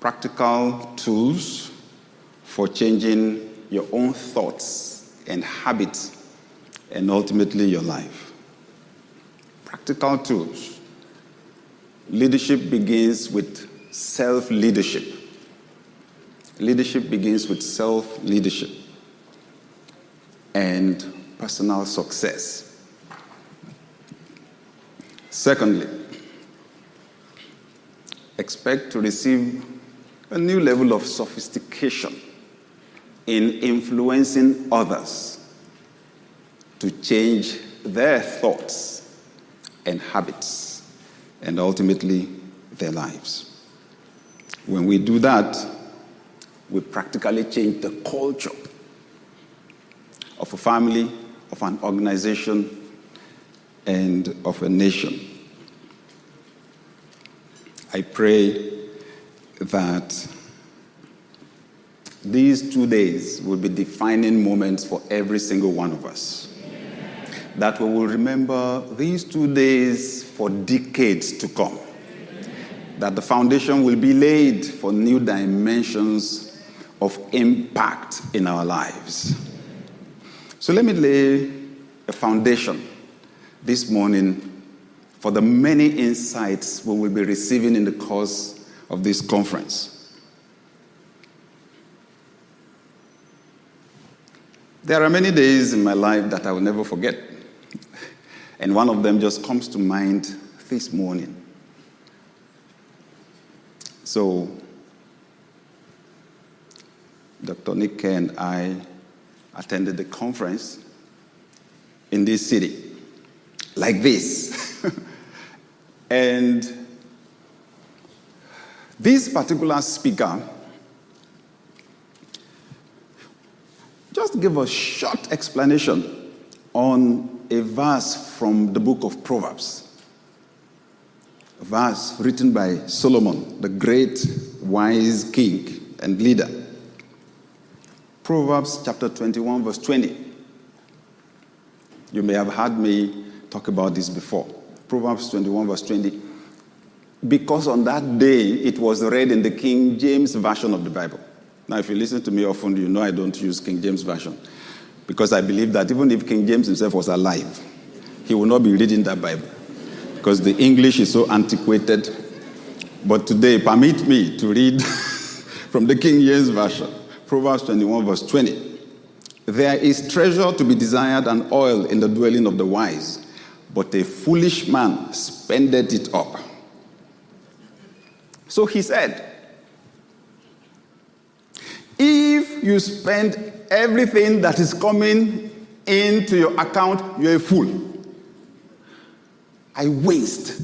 practical tools for changing your own thoughts and habits and ultimately your life. Practical tools. Leadership begins with self-leadership. Leadership begins with self-leadership and personal success. Secondly, expect to receive a new level of sophistication in influencing others to change their thoughts and habits and ultimately their lives. When we do that, we practically change the culture of a family, of an organization, and of a nation. I pray that these 2 days will be defining moments for every single one of us. Amen. That we will remember these 2 days for decades to come. Amen. That the foundation will be laid for new dimensions of impact in our lives. So let me lay a foundation this morning for the many insights we will be receiving in the course of this conference. There are many days in my life that I will never forget. And one of them just comes to mind this morning. So, Dr. Nick and I attended the conference in this city, like this. And this particular speaker just gave a short explanation on a verse from the book of Proverbs. A verse written by Solomon, the great wise king and leader. Proverbs chapter 21, verse 20. You may have heard me talk about this before. Proverbs 21, verse 20. Because on that day, it was read in the King James Version of the Bible. Now, if you listen to me often, you know I don't use King James Version. Because I believe that even if King James himself was alive, he will not be reading that Bible. Because the English is so antiquated. But today, permit me to read from the King James Version. Proverbs 21, verse 20. There is treasure to be desired and oil in the dwelling of the wise, but a foolish man spendeth it up. So he said, if you spend everything that is coming into your account, you're a fool. I winced.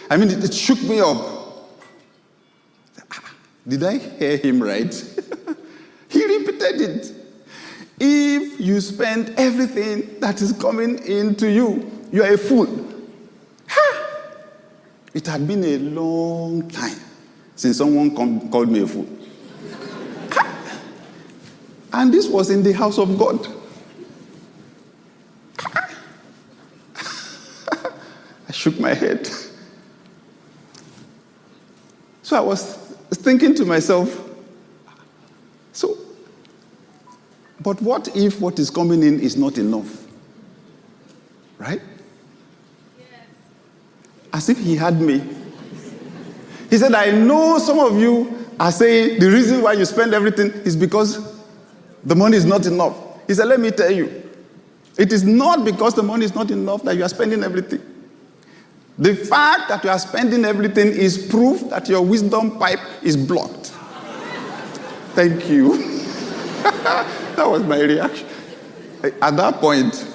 I mean, it shook me up. Did I hear him right? He repeated it. If you spend everything that is coming into you, you are a fool. Ha! It had been a long time since someone called me a fool. Ha! And this was in the house of God. Ha! I shook my head. So I was thinking to myself, but what if what is coming in is not enough? Right? Yes. As if he had me. He said, I know some of you are saying the reason why you spend everything is because the money is not enough. He said, let me tell you, it is not because the money is not enough that you are spending everything. The fact that you are spending everything is proof that your wisdom pipe is blocked. Thank you. That was my reaction. At that point,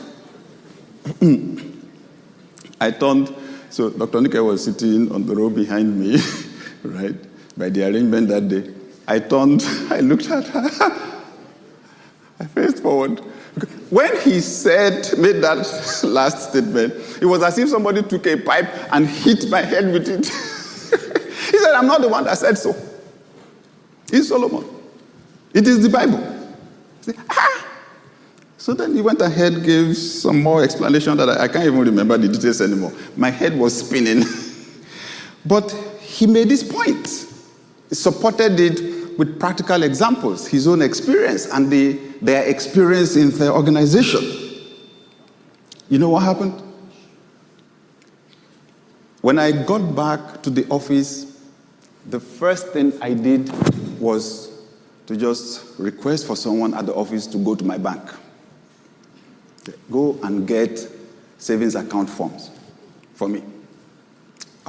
I turned, so Dr. Nika was sitting on the row behind me, right, by the arrangement that day. I turned, I looked at her, I faced forward. When he made that last statement, it was as if somebody took a pipe and hit my head with it. He said, I'm not the one that said so. It's Solomon. It is the Bible. So then he went ahead, gave some more explanation that I can't even remember the details anymore. My head was spinning. But he made this point. supported it with practical examples, his own experience and their experience in the organization. You know what happened? When I got back to the office, the first thing I did was to just request for someone at the office to go to my bank. Go and get savings account forms for me.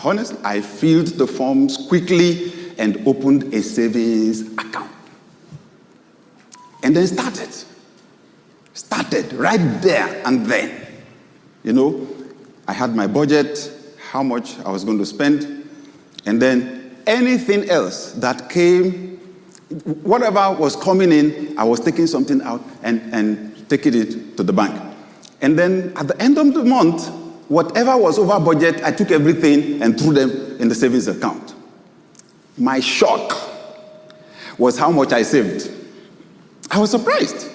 Honestly, I filled the forms quickly and opened a savings account. And then started right there and then. You know, I had my budget, how much I was going to spend, and then anything else that came, whatever was coming in, I was taking something out and taking it to the bank. And then at the end of the month, whatever was over budget, I took everything and threw them in the savings account. My shock was how much I saved. I was surprised.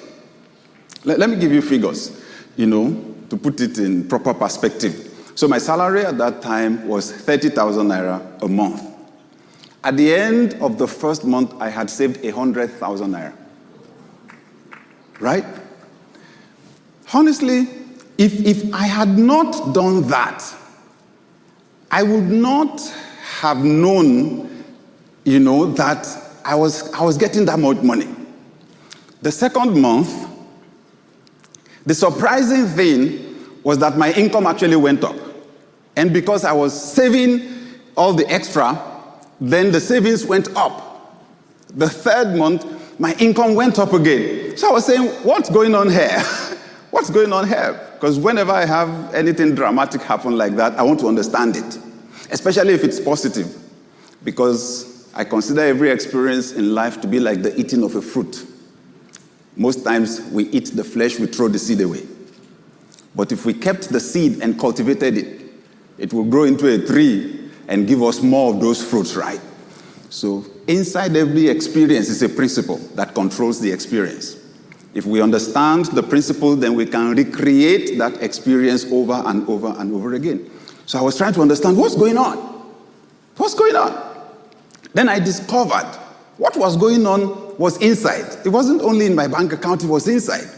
Let me give you figures, to put it in proper perspective. So my salary at that time was 30,000 naira a month. At the end of the first month, I had saved 100,000 naira. Right? Honestly, if I had not done that, I would not have known, that I was getting that much money. The second month, the surprising thing was that my income actually went up. And because I was saving all the extra, then the savings went up. The third month, my income went up again. So I was saying, what's going on here? What's going on here? Because whenever I have anything dramatic happen like that, I want to understand it, especially if it's positive, because I consider every experience in life to be like the eating of a fruit. Most times we eat the flesh, we throw the seed away. But if we kept the seed and cultivated it, it will grow into a tree and give us more of those fruits, right? So inside every experience is a principle that controls the experience. If we understand the principle, then we can recreate that experience over and over and over again. So I was trying to understand what's going on. What's going on? Then I discovered what was going on was inside. It wasn't only in my bank account, it was inside.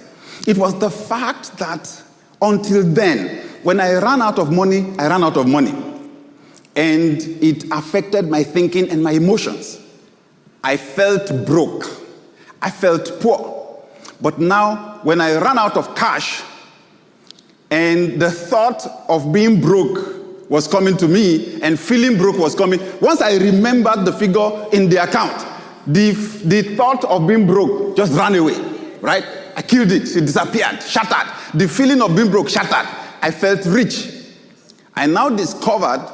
It was the fact that until then, when I ran out of money, I ran out of money. And it affected my thinking and my emotions. I felt broke. I felt poor. But now, when I ran out of cash, and the thought of being broke was coming to me, and feeling broke was coming, once I remembered the figure in the account, the thought of being broke just ran away, right? I killed it. It disappeared, shattered. The feeling of being broke shattered. I felt rich. I now discovered,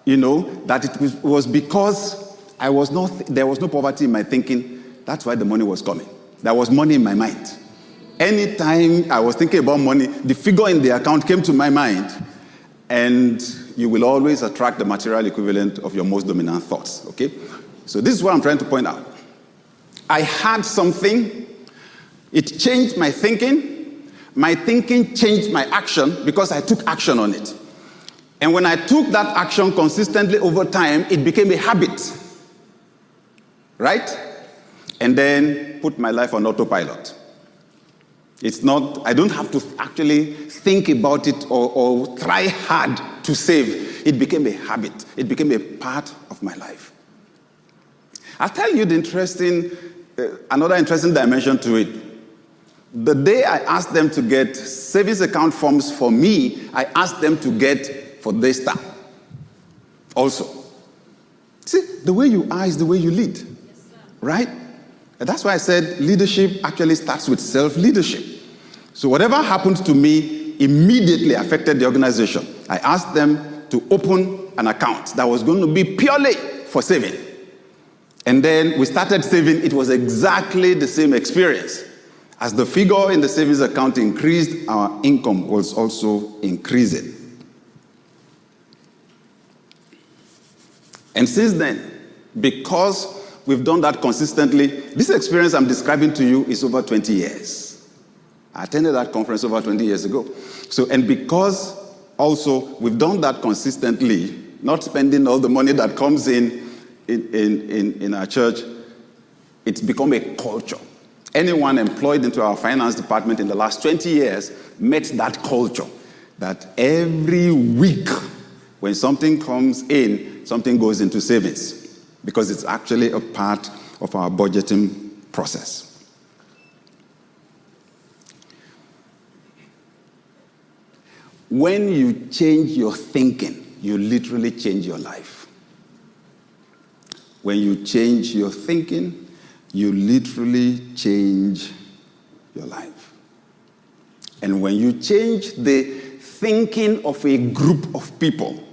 that it was because there was no poverty in my thinking. That's why the money was coming. There was money in my mind. Anytime I was thinking about money, the figure in the account came to my mind. And you will always attract the material equivalent of your most dominant thoughts, okay? So this is what I'm trying to point out. I had something. It changed my thinking. My thinking changed my action because I took action on it. And when I took that action consistently over time, it became a habit. Right? And then put my life on autopilot. I don't have to actually think about it or try hard to save. It became a habit. It became a part of my life. I'll tell you another interesting dimension to it. The day I asked them to get savings account forms for me, I asked them to get for their staff also. See, the way you are is the way you lead, yes, right? And that's why I said leadership actually starts with self-leadership. So whatever happened to me immediately affected the organization. I asked them to open an account that was going to be purely for saving. And then we started saving. It was exactly the same experience. As the figure in the savings account increased, our income was also increasing. And since then, because we've done that consistently, this experience I'm describing to you is over 20 years. I attended that conference over 20 years ago. And because also we've done that consistently, not spending all the money that comes in, in our church, it's become a culture. Anyone employed into our finance department in the last 20 years met that culture, that every week when something comes in, something goes into savings, because it's actually a part of our budgeting process. When you change your thinking, you literally change your life. When you change your thinking, you literally change your life. And when you change the thinking of a group of people,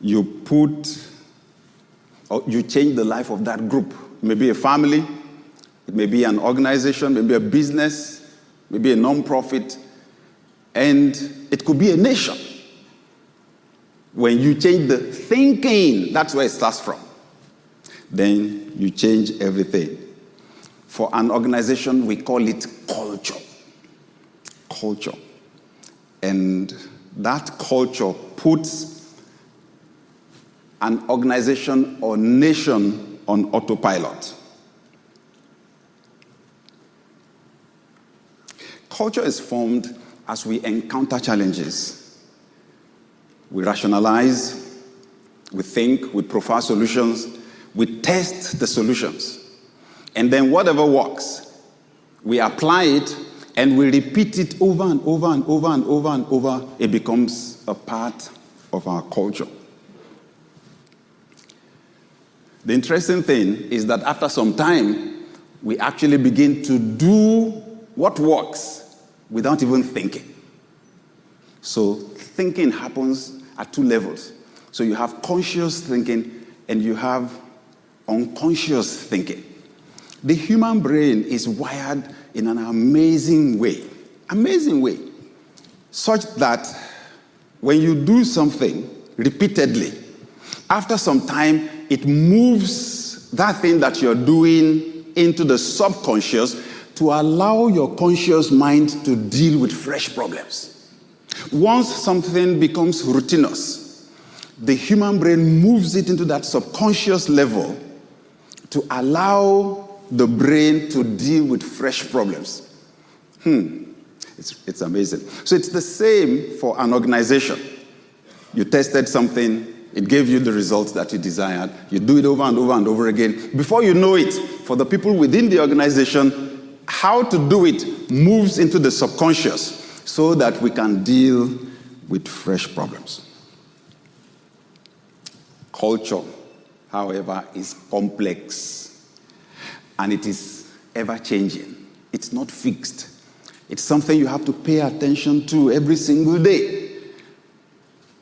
you change the life of that group. It may be a family, it may be an organization, maybe a business, maybe a non-profit, and it could be a nation. When you change the thinking, that's where it starts from. Then you change everything. For an organization, we call it culture. Culture. And that culture puts an organization or nation on autopilot. Culture is formed as we encounter challenges. We rationalize, we think, we profile solutions, we test the solutions. And then whatever works, we apply it and we repeat it over and over and over and over and over. It becomes a part of our culture. The interesting thing is that after some time, we actually begin to do what works without even thinking. So thinking happens at two levels. So you have conscious thinking and you have unconscious thinking. The human brain is wired in an amazing way, such that when you do something repeatedly, after some time, it moves that thing that you're doing into the subconscious to allow your conscious mind to deal with fresh problems. Once something becomes routinous, the human brain moves it into that subconscious level to allow the brain to deal with fresh problems. It's amazing. So it's the same for an organization. You tested something, it gave you the results that you desired. You do it over and over and over again. Before you know it, for the people within the organization, how to do it moves into the subconscious so that we can deal with fresh problems. Culture, however, is complex and it is ever-changing. It's not fixed. It's something you have to pay attention to every single day.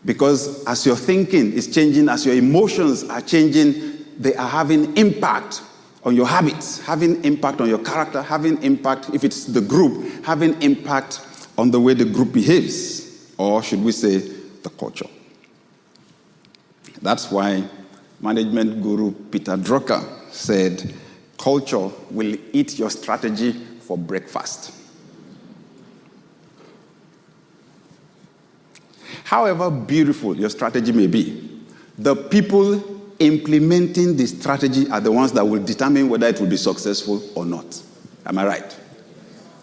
Because as your thinking is changing, as your emotions are changing, they are having impact on your habits, having impact on your character, having impact, if it's the group, having impact on the way the group behaves, or should we say, the culture. That's why management guru Peter Drucker said, culture will eat your strategy for breakfast. However beautiful your strategy may be, the people implementing the strategy are the ones that will determine whether it will be successful or not. Am I right?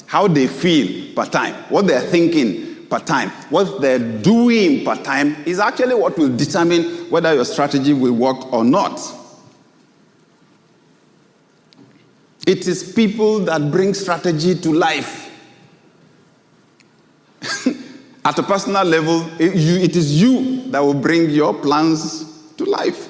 How they feel per time, what they're thinking per time, what they're doing per time is actually what will determine whether your strategy will work or not. It is people that bring strategy to life. At a personal level, it is you that will bring your plans to life.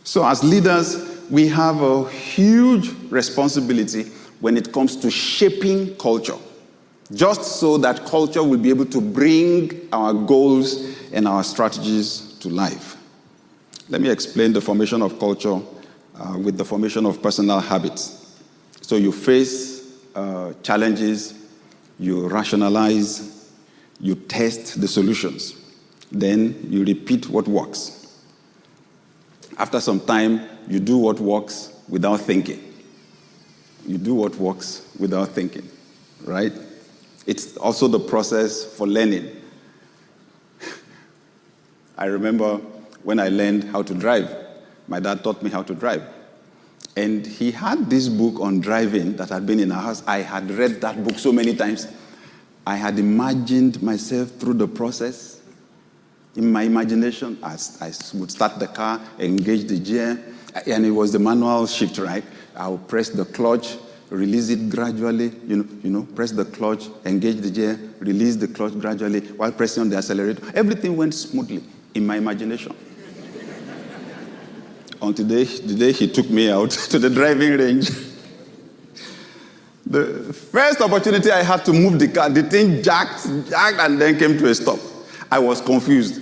So as leaders, we have a huge responsibility when it comes to shaping culture, just so that culture will be able to bring our goals and our strategies to life. Let me explain the formation of culture with the formation of personal habits. So you face challenges, you rationalize, you test the solutions, then you repeat what works. After some time, you do what works without thinking. You do what works without thinking, right? It's also the process for learning. I remember when I learned how to drive. My dad taught me how to drive. And he had this book on driving that had been in our house. I had read that book so many times. I had imagined myself through the process. In my imagination, I would start the car, engage the gear, and it was the manual shift, right? I would press the clutch, release it gradually, press the clutch, engage the gear, release the clutch gradually while pressing on the accelerator. Everything went smoothly in my imagination. Until the day he took me out to the driving range. The first opportunity I had to move the car, the thing jacked, and then came to a stop. I was confused.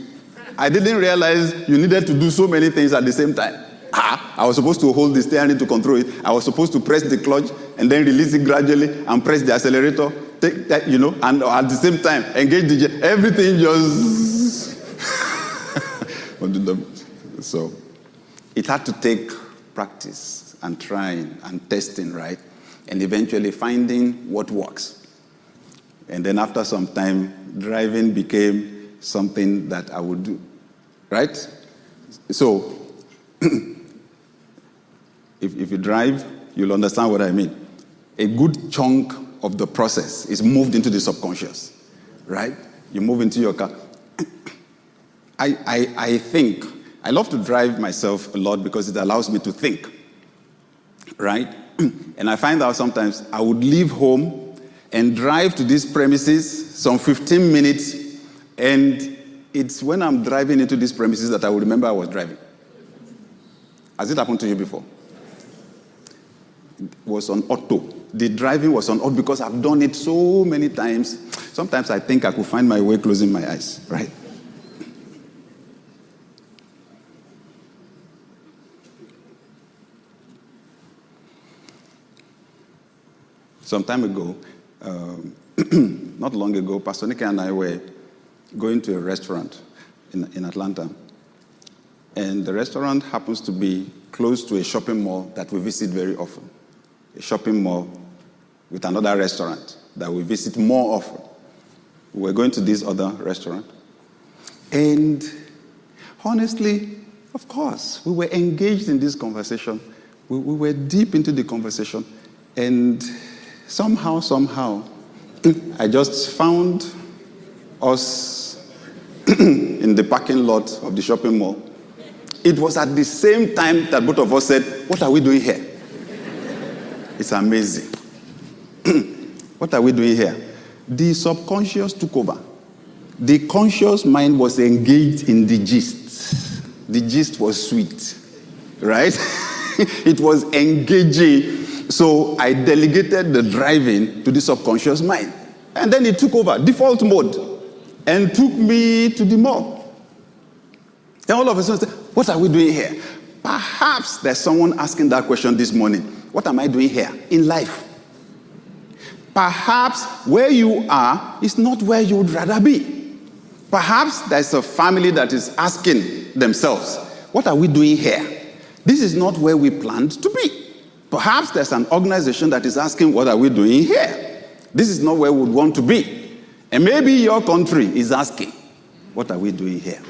I didn't realize you needed to do so many things at the same time. I was supposed to hold the steering to control it. I was supposed to press the clutch and then release it gradually and press the accelerator, take that, and at the same time engage the gear. Everything just... So it had to take practice and trying and testing, right? And eventually finding what works. And then after some time, driving became something that I would do, right? So, if you drive, you'll understand what I mean. A good chunk of the process is moved into the subconscious, right? You move into your car. I think, I love to drive myself a lot because it allows me to think, right? And I find out sometimes I would leave home and drive to these premises some 15 minutes, and it's when I'm driving into these premises that I will remember I was driving. Has it happened to you before? It was on auto. The driving was on auto because I've done it so many times. Sometimes I think I could find my way closing my eyes, right? Some time ago, not long ago, Pastor Nick and I were going to a restaurant in Atlanta. And the restaurant happens to be close to a shopping mall that we visit very often. A shopping mall with another restaurant that we visit more often. We were going to this other restaurant. And honestly, of course, we were engaged in this conversation. We were deep into the conversation. And somehow, I just found us in the parking lot of the shopping mall. It was at the same time that both of us said, "What are we doing here?" It's amazing. What are we doing here? The subconscious took over. The conscious mind was engaged in the gist. The gist was sweet, right? It was engaging. So I delegated the driving to the subconscious mind. And then it took over, default mode, and took me to the mall. Then all of a sudden, what are we doing here? Perhaps there's someone asking that question this morning. What am I doing here in life? Perhaps where you are is not where you would rather be. Perhaps there's a family that is asking themselves, what are we doing here? This is not where we planned to be. Perhaps there's an organization that is asking, what are we doing here? This is not where we would want to be. And maybe your country is asking, what are we doing here?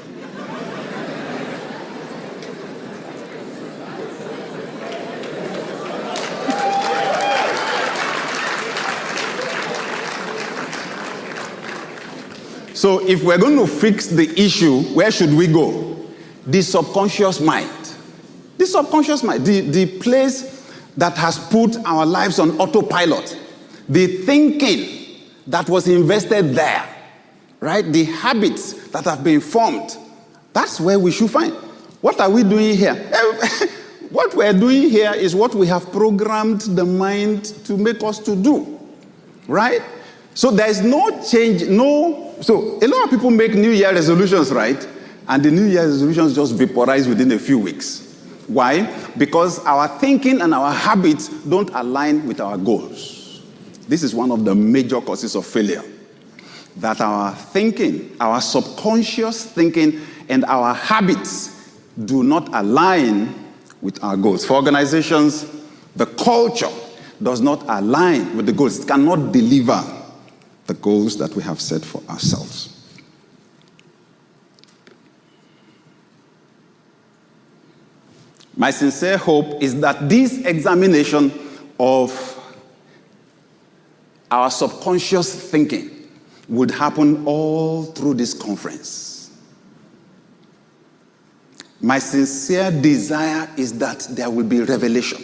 So if we're going to fix the issue, where should we go? The subconscious mind. The subconscious mind, the place that has put our lives on autopilot. The thinking that was invested there, right? The habits that have been formed. That's where we should find. What are we doing here? What we're doing here is what we have programmed the mind to make us to do, right? So there's no change, so a lot of people make New Year resolutions, right? And the New Year resolutions just vaporize within a few weeks. Why? Because our thinking and our habits don't align with our goals. This is one of the major causes of failure. That our thinking, our subconscious thinking, and our habits do not align with our goals. For organizations, the culture does not align with the goals. It cannot deliver the goals that we have set for ourselves. My sincere hope is that this examination of our subconscious thinking would happen all through this conference. My sincere desire is that there will be revelation.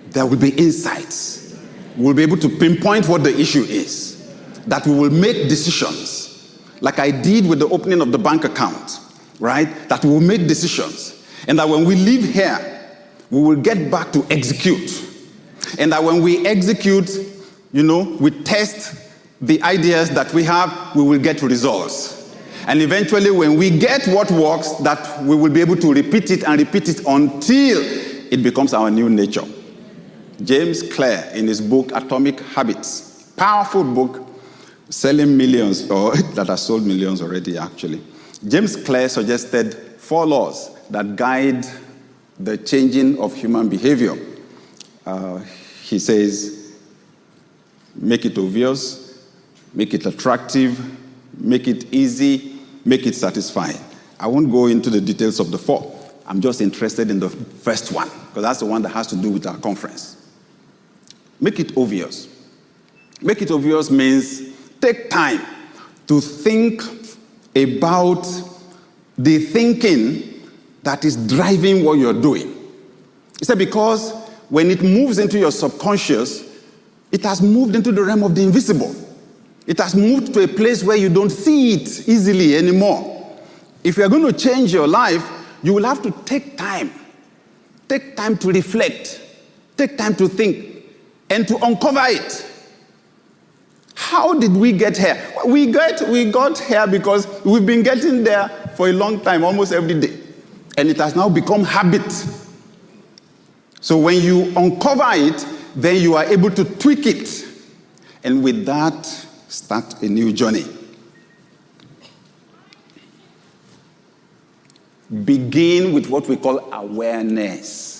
There will be insights. We'll be able to pinpoint what the issue is. That we will make decisions, like I did with the opening of the bank account, right? That we will make decisions. And that when we leave here, we will get back to execute. And that when we execute, we test the ideas that we have, we will get results. And eventually, when we get what works, that we will be able to repeat it until it becomes our new nature. James Clear, in his book, Atomic Habits, powerful book, selling millions, or that has sold millions already, actually. James Clear suggested 4 laws that guide the changing of human behavior. He says, make it obvious, make it attractive, make it easy, make it satisfying. I won't go into the details of the 4. I'm just interested in the first one, because that's the one that has to do with our conference. Make it obvious. Make it obvious means take time to think about the thinking that is driving what you're doing. He said because when it moves into your subconscious, it has moved into the realm of the invisible. It has moved to a place where you don't see it easily anymore. If you're going to change your life, you will have to take time. Take time to reflect. Take time to think and to uncover it. How did we get here? We got here because we've been getting there for a long time, almost every day. And it has now become habit. So when you uncover it, then you are able to tweak it. And with that, start a new journey. Begin with what we call awareness.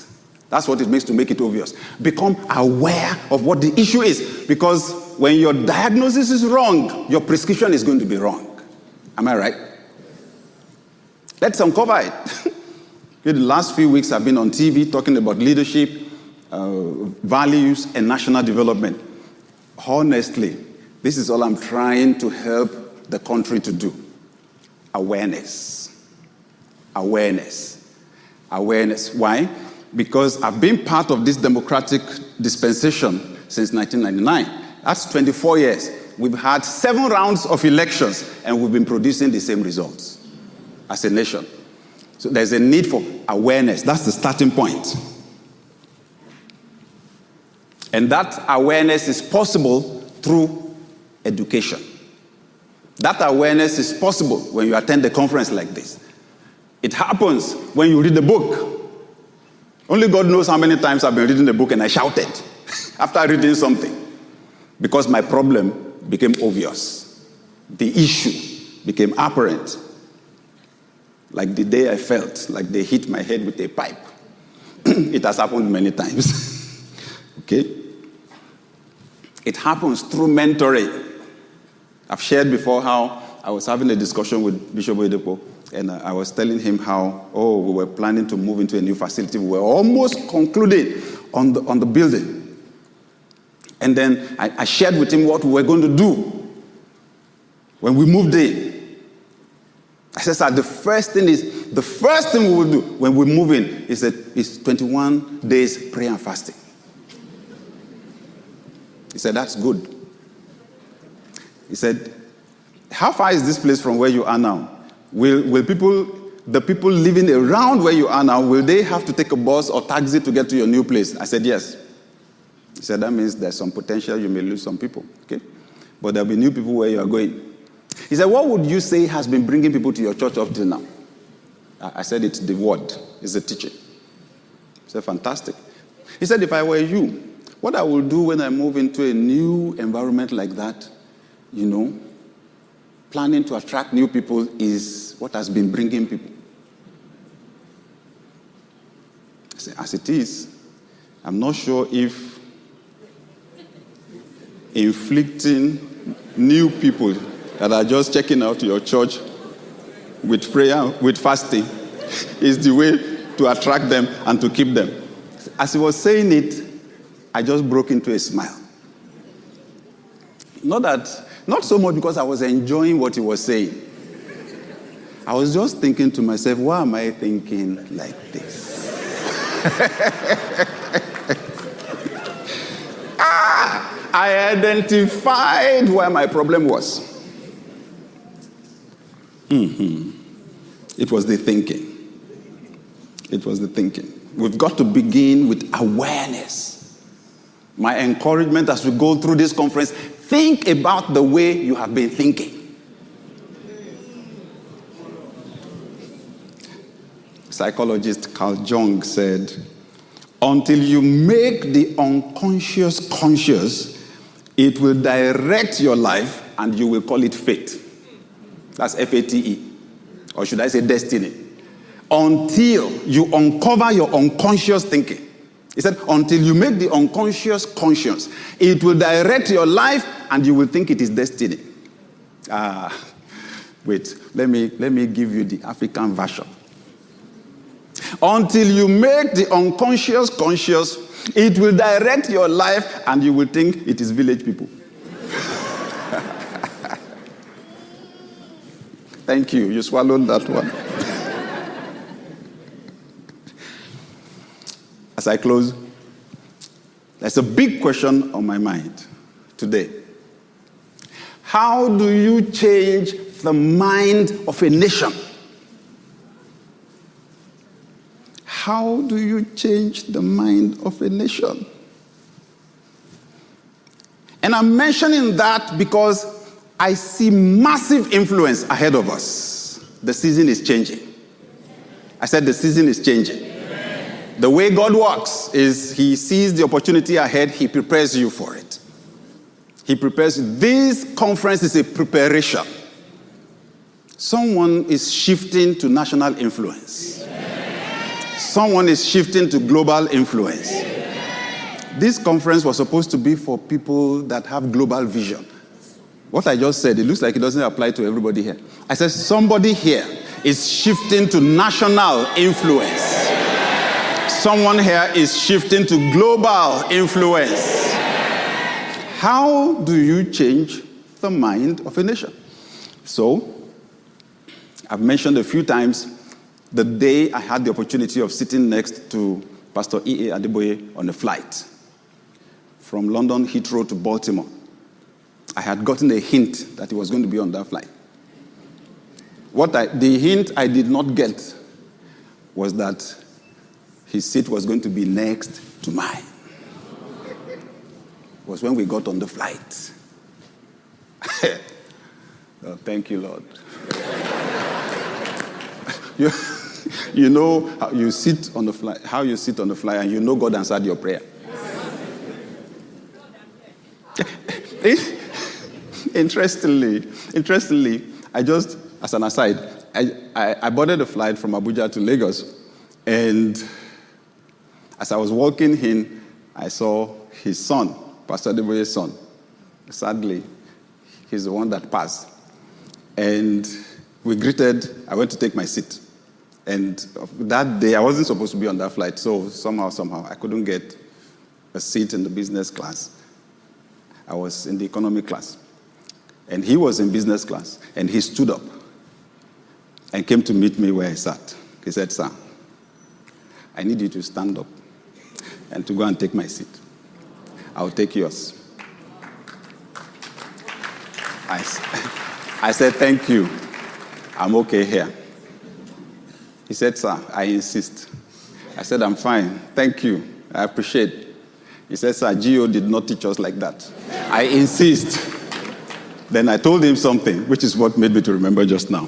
That's what it means to make it obvious. Become aware of what the issue is. Because when your diagnosis is wrong, your prescription is going to be wrong. Am I right? Let's uncover it. The last few weeks I've been on TV talking about leadership, values, and national development. Honestly, this is all I'm trying to help the country to do. Awareness. Awareness. Awareness. Why? Because I've been part of this democratic dispensation since 1999. That's 24 years. We've had 7 rounds of elections, and we've been producing the same results as a nation. So there's a need for awareness. That's the starting point. And that awareness is possible through education. That awareness is possible when you attend a conference like this. It happens when you read the book. Only God knows how many times I've been reading the book and I shouted after reading something because my problem became obvious. The issue became apparent. Like the day I felt like they hit my head with a pipe. It has happened many times. Okay? It happens through mentoring. I've shared before how I was having a discussion with Bishop Oyedepo, and I was telling him how, we were planning to move into a new facility. We were almost concluding on the building. And then I shared with him what we were going to do when we moved in. I said, sir, the first thing we will do when we move in is 21 days prayer and fasting. He said, that's good. He said, how far is this place from where you are now? Will the people living around where you are now, will they have to take a bus or taxi to get to your new place? I said, yes. He said, that means there's some potential you may lose some people, okay? But there'll be new people where you are going. He said, what would you say has been bringing people to your church up till now? I said, it's the word, it's the teaching. He said, fantastic. He said, if I were you, what I will do when I move into a new environment like that, planning to attract new people is what has been bringing people. I said, as it is, I'm not sure if inflicting new people that are just checking out your church with prayer, with fasting, is the way to attract them and to keep them. As he was saying it, I just broke into a smile. Not so much because I was enjoying what he was saying. I was just thinking to myself, why am I thinking like this? I identified where my problem was. It was the thinking. It was the thinking. We've got to begin with awareness. My encouragement as we go through this conference, think about the way you have been thinking. Psychologist Carl Jung said, until you make the unconscious conscious, it will direct your life and you will call it fate. That's F-A-T-E. Or should I say destiny? Until you uncover your unconscious thinking. He said, until you make the unconscious conscious, it will direct your life and you will think it is destiny. Wait, let me give you the African version. Until you make the unconscious conscious, it will direct your life and you will think it is village people. Thank you. You swallowed that one. As I close, there's a big question on my mind today. How do you change the mind of a nation? How do you change the mind of a nation? And I'm mentioning that because I see massive influence ahead of us. The season is changing. I said the season is changing. Amen. The way God works is he sees the opportunity ahead, he prepares you for it. He prepares you. This conference is a preparation. Someone is shifting to national influence. Amen. Someone is shifting to global influence. Amen. This conference was supposed to be for people that have global vision. What I just said, it looks like it doesn't apply to everybody here. I said somebody here is shifting to national influence. Someone here is shifting to global influence. How do you change the mind of a nation? So, I've mentioned a few times the day I had the opportunity of sitting next to Pastor E.A. Adeyemi on a flight from London Heathrow to Baltimore. I had gotten a hint that he was going to be on that flight. The hint I did not get was that his seat was going to be next to mine. It was when we got on the flight. Oh, thank you, Lord. You know how you sit on the flight, and you know God answered your prayer. Interestingly, I just, as an aside, I boarded a flight from Abuja to Lagos, and as I was walking in, I saw his son, Pastor Adeyemi's son. Sadly, he's the one that passed. And we greeted, I went to take my seat. And that day, I wasn't supposed to be on that flight, so somehow, I couldn't get a seat in the business class. I was in the economy class. And he was in business class, and he stood up and came to meet me where I sat. He said, "Sir, I need you to stand up and to go and take my seat. I'll take yours." I said, "Thank you. I'm okay here." He said, "Sir, I insist." I said, "I'm fine. Thank you. I appreciate it." He said, "Sir, Gio did not teach us like that. I insist." Then I told him something, which is what made me to remember just now.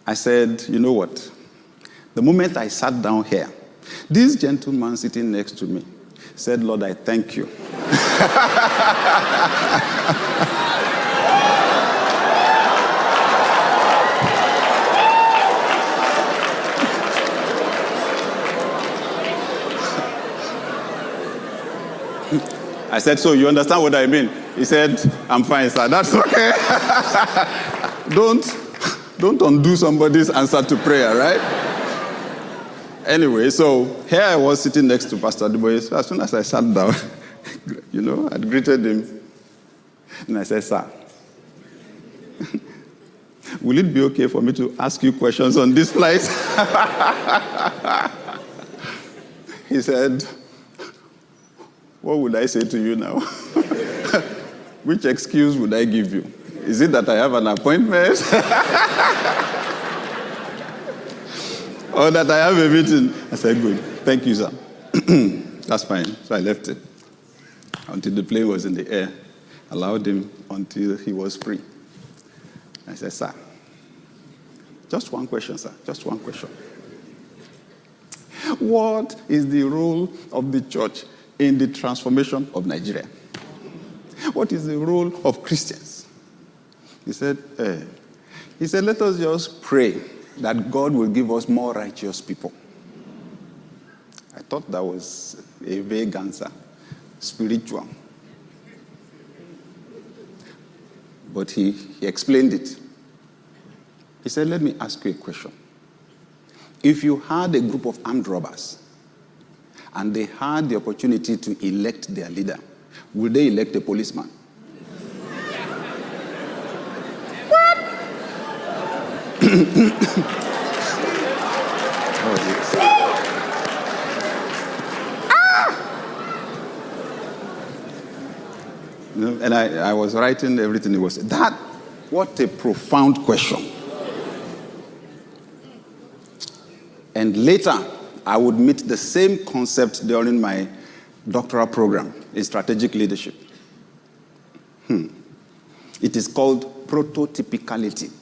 I said, "You know what? The moment I sat down here, this gentleman sitting next to me said, 'Lord, I thank you.'" I said, "So you understand what I mean?" He said, "I'm fine, sir. That's okay." Don't undo somebody's answer to prayer, right? Anyway, so here I was sitting next to Pastor Adeyemi. So as soon as I sat down, I greeted him. And I said, sir, will it be okay for me to ask you questions on this flight? He said, what would I say to you now? Which excuse would I give you? Is it that I have an appointment? Or that I have a meeting? I said, good. Thank you, sir. That's fine. So I left it until the plane was in the air. Allowed him until he was free. I said, sir, just one question, sir. Just one question. What is the role of the church in the transformation of Nigeria? What is the role of Christians? He said, let us just pray that God will give us more righteous people. I thought that was a vague answer, spiritual. But he explained it. He said, let me ask you a question. If you had a group of armed robbers and they had the opportunity to elect their leader, would they elect a policeman? What? Oh, yes. And I was writing everything he was saying. What a profound question. And later, I would meet the same concept during my doctoral program in strategic leadership. It is called prototypicality.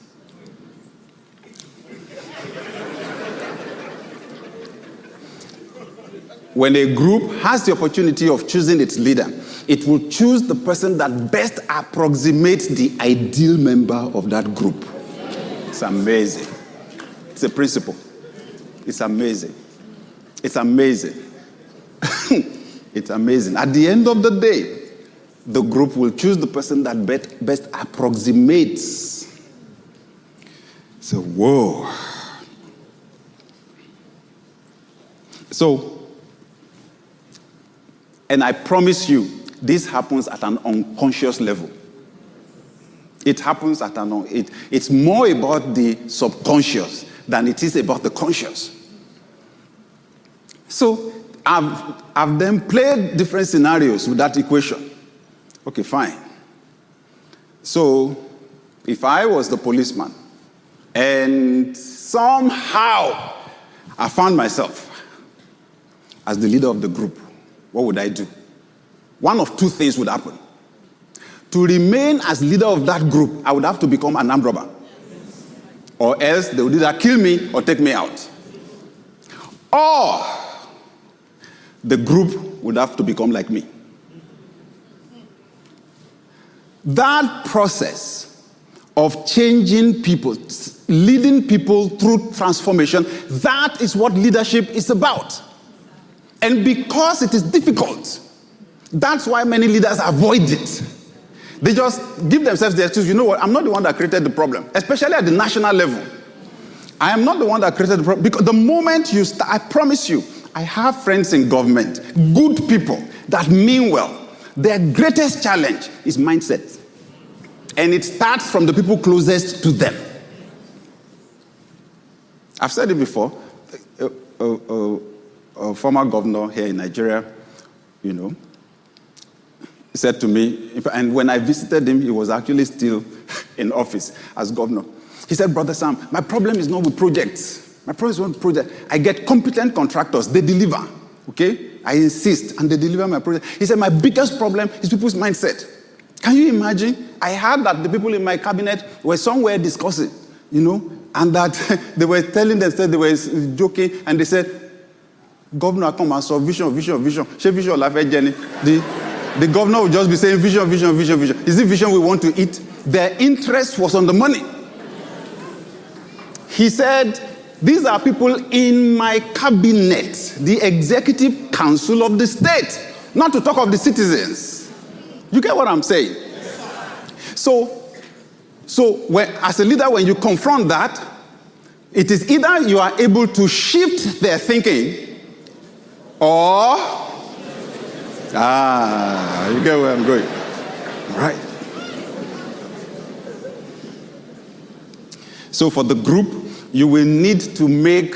When a group has the opportunity of choosing its leader, it will choose the person that best approximates the ideal member of that group. It's amazing. It's a principle. It's amazing. It's amazing. It's amazing. At the end of the day, the group will choose the person that best approximates. So, whoa. So, and I promise you, this happens at an unconscious level. It happens at it's more about the subconscious than it is about the conscious. So I've then played different scenarios with that equation. Okay, fine. So if I was the policeman and somehow I found myself as the leader of the group, what would I do? One of two things would happen. To remain as leader of that group, I would have to become an armed robber. Or else they would either kill me or take me out. Or the group would have to become like me. That process of changing people, leading people through transformation, that is what leadership is about. And because it is difficult, that's why many leaders avoid it. They just give themselves the excuse, you know what, I'm not the one that created the problem, especially at the national level. I am not the one that created the problem, because the moment you start, I promise you, I have friends in government, good people that mean well. Their greatest challenge is mindset. And it starts from the people closest to them. I've said it before, a former governor here in Nigeria, he said to me, and when I visited him, he was actually still in office as governor. He said, Brother Sam, my problem is not with projects. My problem is not with projects. I get competent contractors. They deliver. Okay? I insist, and they deliver my project. He said, my biggest problem is people's mindset. Can you imagine? I heard that the people in my cabinet were somewhere discussing, and that they were telling themselves, they were joking, and they said, Governor, come and solve vision. The governor will just be saying vision. Is it vision we want to eat? Their interest was on the money. He said, these are people in my cabinet, the executive council of the state, not to talk of the citizens. You get what I'm saying? So So as a leader, when you confront that, it is either you are able to shift their thinking or, you get where I'm going. Right. So for the group, you will need to make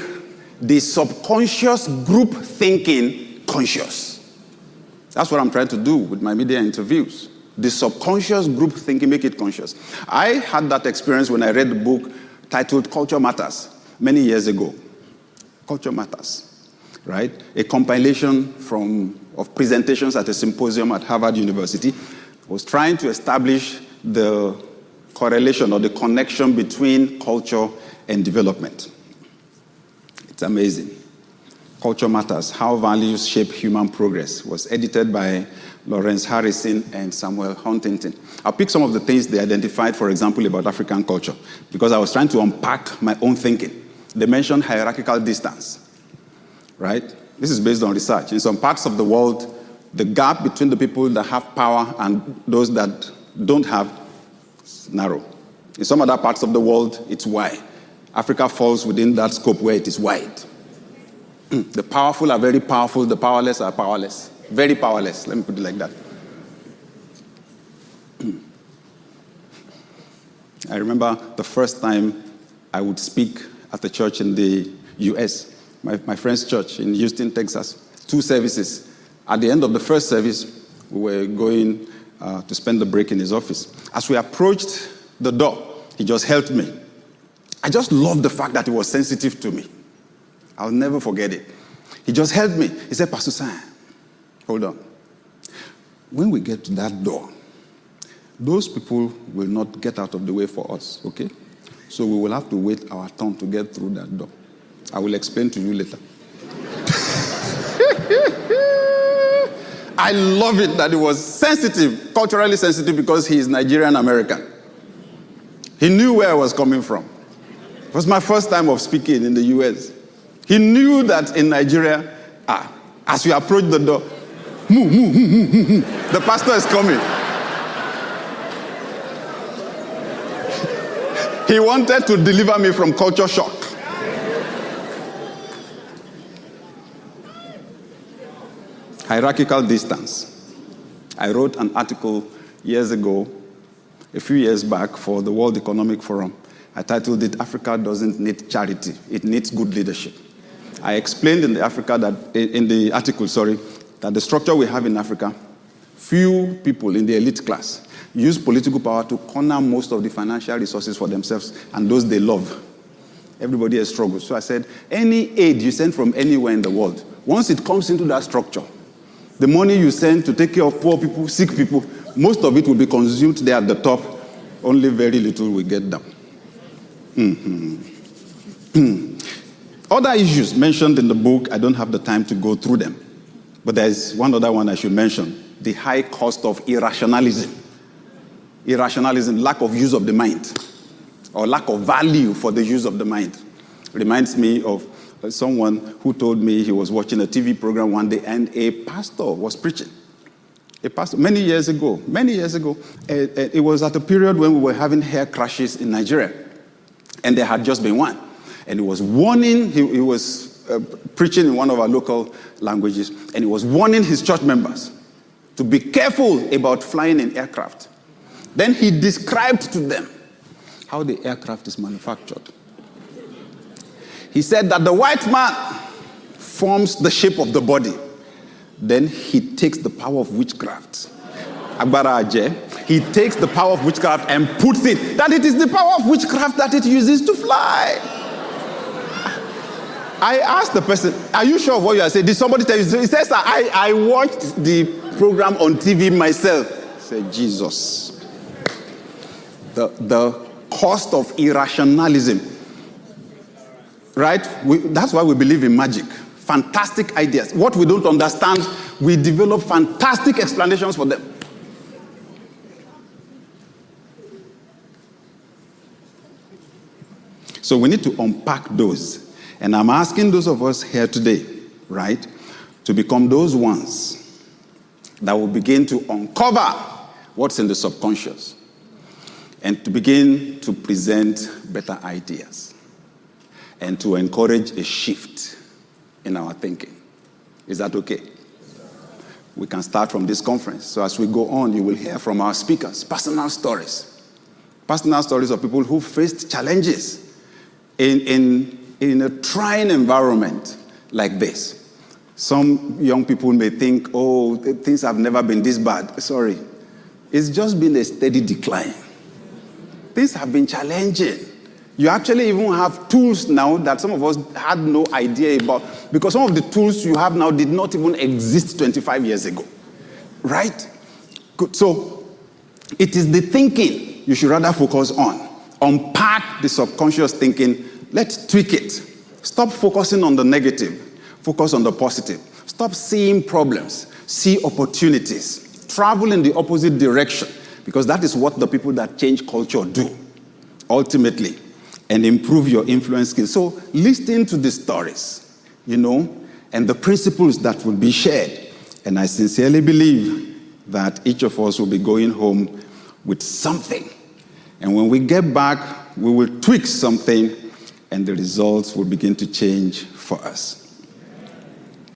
the subconscious group thinking conscious. That's what I'm trying to do with my media interviews. The subconscious group thinking, make it conscious. I had that experience when I read the book titled Culture Matters many years ago. Culture Matters, right? A compilation of presentations at a symposium at Harvard University was trying to establish the correlation or the connection between culture and development. It's amazing. Culture Matters, How Values Shape Human Progress, was edited by Lawrence Harrison and Samuel Huntington. I'll pick some of the things they identified, for example, about African culture, because I was trying to unpack my own thinking. They mentioned hierarchical distance, right? This is based on research. In some parts of the world, the gap between the people that have power and those that don't have is narrow. In some other parts of the world, it's wide. Africa falls within that scope where it is wide. The powerful are very powerful, the powerless are powerless. Very powerless, let me put it like that. I remember the first time I would speak at the church in the U.S., my friend's church in Houston, Texas. 2 services. At the end of the first service, we were going to spend the break in his office. As we approached the door, he just helped me. I just loved the fact that he was sensitive to me. I'll never forget it. He just helped me. He said, Pastor Sam, hold on. When we get to that door, those people will not get out of the way for us, okay? So we will have to wait our turn to get through that door. I will explain to you later. I love it that he was sensitive, culturally sensitive, because he is Nigerian American. He knew where I was coming from. It was my first time of speaking in the U.S. He knew that in Nigeria, as we approach the door, the pastor is coming. He wanted to deliver me from culture shock. Hierarchical distance. I wrote an article years ago, a few years back, for the World Economic Forum. I titled it, Africa Doesn't Need Charity, It Needs Good Leadership. I explained in the article that the structure we have in Africa, few people in the elite class use political power to corner most of the financial resources for themselves and those they love. Everybody has struggled. So I said, any aid you send from anywhere in the world, once it comes into that structure, the money you send to take care of poor people, sick people, most of it will be consumed there at the top. Only very little will get down. Other issues mentioned in the book, I don't have the time to go through them. But there's one other one I should mention, the high cost of irrationalism. Irrationalism, lack of use of the mind, or lack of value for the use of the mind. Reminds me of someone who told me he was watching a TV program one day and a pastor was preaching. A pastor, many years ago. It was at a period when we were having hair crashes in Nigeria. And there had just been one. And he was warning, he was preaching in one of our local languages, and he was warning his church members to be careful about flying in aircraft. Then he described to them how the aircraft is manufactured. He said that the white man forms the shape of the body. Then he takes the power of witchcraft. Agbara Aje. He takes the power of witchcraft and puts it, that it is the power of witchcraft that it uses to fly. I asked the person, are you sure of what you are saying? Did somebody tell you? He says, I watched the program on TV myself. I said, Jesus. The cost of irrationalism. Right? That's why we believe in magic. Fantastic ideas. What we don't understand, we develop fantastic explanations for them. So we need to unpack those. And I'm asking those of us here today, right, to become those ones that will begin to uncover what's in the subconscious. and to begin to present better ideas and to encourage a shift in our thinking. Is that okay? We can start from this conference. So as we go on, you will hear from our speakers personal stories of people who faced challenges in a trying environment like this. Some young people may think, oh, things have never been this bad. Sorry. It's just been a steady decline. Things have been challenging. You actually even have tools now that some of us had no idea about, because some of the tools you have now did not even exist 25 years ago. Right? Good. So it is the thinking you should rather focus on. Unpack the subconscious thinking. Let's tweak it. Stop focusing on the negative. Focus on the positive. Stop seeing problems. See opportunities. Travel in the opposite direction, because that is what the people that change culture do, ultimately, and improve your influence skills. So listen to the stories, and the principles that will be shared. And I sincerely believe that each of us will be going home with something. And when we get back, we will tweak something, and the results will begin to change for us.